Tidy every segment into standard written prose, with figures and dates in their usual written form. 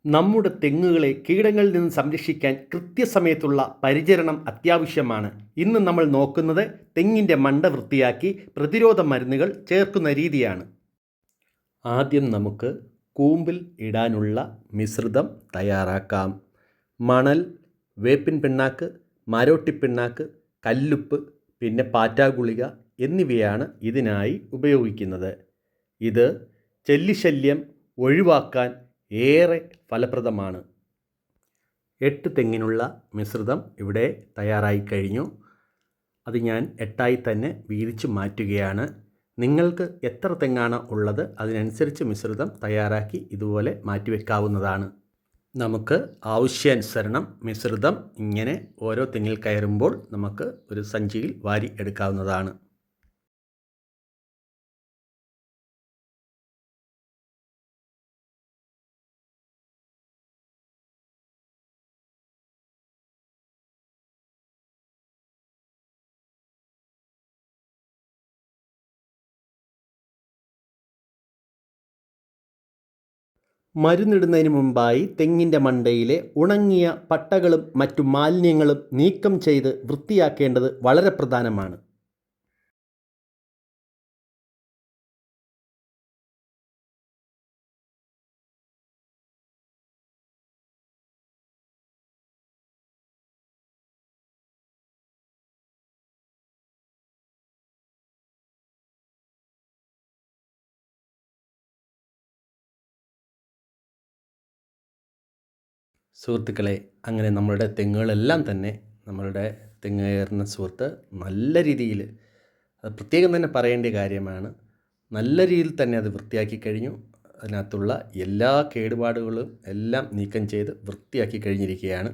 നമ്മുടെ തെങ്ങുകളെ കീടങ്ങളിൽ നിന്ന് സംരക്ഷിക്കാൻ കൃത്യസമയത്തുള്ള പരിചരണം അത്യാവശ്യമാണ്. ഇന്ന് നമ്മൾ നോക്കുന്നത് തെങ്ങിൻ്റെ മണ്ട വൃത്തിയാക്കി പ്രതിരോധ മരുന്നുകൾ ചേർക്കുന്ന രീതിയാണ്. ആദ്യം നമുക്ക് കൂമ്പിൽ ഇടാനുള്ള മിശ്രിതം തയ്യാറാക്കാം. മണൽ, വേപ്പിൻ പിണ്ണാക്ക്, മരോട്ടിപ്പിണ്ണാക്ക്, കല്ലുപ്പ്, പിന്നെ പാറ്റാഗുളിക എന്നിവയാണ് ഇതിനായി ഉപയോഗിക്കുന്നത്. ഇത് ചെല്ലിശല്യം ഒഴിവാക്കാൻ ഏറെ ഫലപ്രദമാണ്. 8 തെങ്ങിനുള്ള മിശ്രിതം ഇവിടെ തയ്യാറായി കഴിഞ്ഞു. അത് ഞാൻ 8ആയി തന്നെ വീതിച്ച് മാറ്റുകയാണ്. നിങ്ങൾക്ക് എത്ര തെങ്ങാണ് ഉള്ളത് അതിനനുസരിച്ച് മിശ്രിതം തയ്യാറാക്കി ഇതുപോലെ മാറ്റിവെക്കാവുന്നതാണ്. നമുക്ക് ആവശ്യാനുസരണം മിശ്രിതം ഇങ്ങനെ ഓരോ തെങ്ങിൽ കയറുമ്പോൾ നമുക്ക് ഒരു സഞ്ചിയിൽ വാരി എടുക്കാവുന്നതാണ്. മരുന്നിടുന്നതിന് മുമ്പായി തെങ്ങിൻ്റെ മണ്ടയിലെ ഉണങ്ങിയ പട്ടകളും മറ്റു മാലിന്യങ്ങളും നീക്കം ചെയ്ത് വൃത്തിയാക്കേണ്ടത് വളരെ പ്രധാനമാണ്. സുഹൃത്തുക്കളെ, അങ്ങനെ നമ്മളുടെ തെങ്ങുകളെല്ലാം തന്നെ നമ്മളുടെ തെങ്ങ് കയറുന്ന സുഹൃത്ത് നല്ല രീതിയിൽ, അത് പ്രത്യേകം തന്നെ പറയേണ്ട കാര്യമാണ്, നല്ല രീതിയിൽ തന്നെ അത് വൃത്തിയാക്കി കഴിഞ്ഞു. അതിനകത്തുള്ള എല്ലാ കേടുപാടുകളും എല്ലാം നീക്കം ചെയ്ത് വൃത്തിയാക്കി കഴിഞ്ഞിരിക്കുകയാണ്.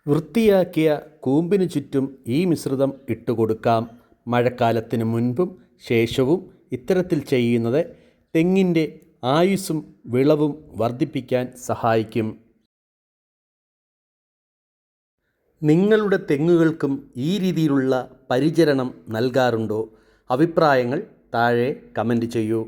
വൃത്തിയാക്കിയ കൂമ്പിന് ചുറ്റും ഈ മിശ്രിതം ഇട്ടുകൊടുക്കാം. മഴക്കാലത്തിന് മുൻപും ശേഷവും ഇത്തരത്തിൽ ചെയ്യുന്നത് തെങ്ങിൻ്റെ ആയുസ്സും വിളവും വർദ്ധിപ്പിക്കാൻ സഹായിക്കും. നിങ്ങളുടെ തെങ്ങുകൾക്കും ഈ രീതിയിലുള്ള പരിചരണം നൽകാറുണ്ടോ? അഭിപ്രായങ്ങൾ താഴെ കമൻറ്റ് ചെയ്യൂ.